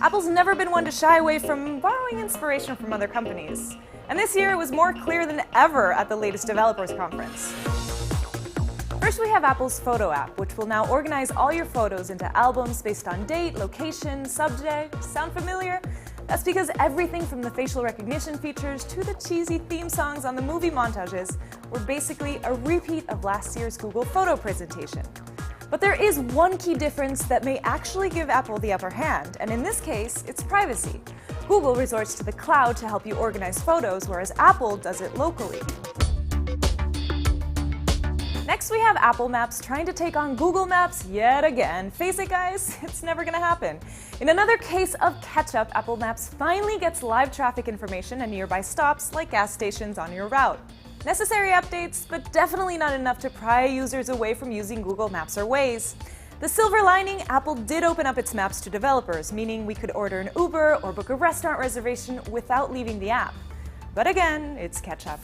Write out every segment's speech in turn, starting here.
Apple's never been one to shy away from borrowing inspiration from other companies. And this year it was more clear than ever at the latest developers conference. First, we have Apple's Photo app, which will now organize all your photos into albums based on date, location, subject. Sound familiar? That's because everything from the facial recognition features to the cheesy theme songs on the movie montages were basically a repeat of last year's Google Photo presentation. But there is one key difference that may actually give Apple the upper hand, and in this case, it's privacy. Google resorts to the cloud to help you organize photos, whereas Apple does it locally. Next, we have Apple Maps trying to take on Google Maps yet again. Face it, guys, it's never gonna happen. In another case of catch-up, Apple Maps finally gets live traffic information and nearby stops like gas stations on your route. Necessary updates, but definitely not enough to pry users away from using Google Maps or Waze. The silver lining, Apple did open up its maps to developers, meaning we could order an Uber or book a restaurant reservation without leaving the app. But again, it's catch-up.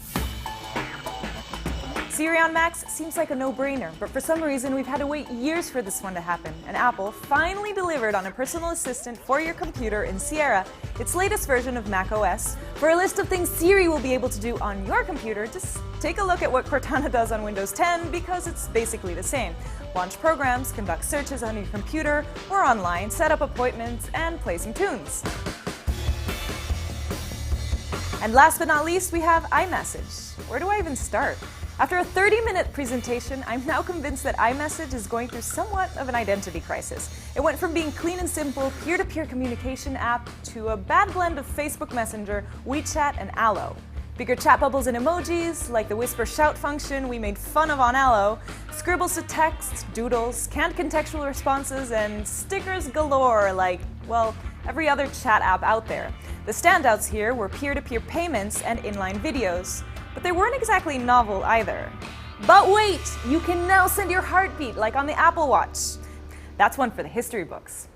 Siri on Macs seems like a no-brainer, but for some reason we've had to wait years for this one to happen, and Apple finally delivered on a personal assistant for your computer in Sierra, its latest version of macOS. For a list of things Siri will be able to do on your computer, just take a look at what Cortana does on Windows 10 because it's basically the same. Launch programs, conduct searches on your computer or online, set up appointments, and play some tunes. And last but not least, we have iMessage. Where do I even start? After a 30-minute presentation, I'm now convinced that iMessage is going through somewhat of an identity crisis. It went from being clean and simple, peer-to-peer communication app to a bad blend of Facebook Messenger, WeChat, and Allo. Bigger chat bubbles and emojis, like the whisper shout function we made fun of on Allo, scribbles to text, doodles, canned contextual responses, and stickers galore like, well, every other chat app out there. The standouts here were peer-to-peer payments and inline videos. But they weren't exactly novel either. But wait! You can now send your heartbeat like on the Apple Watch. That's one for the history books.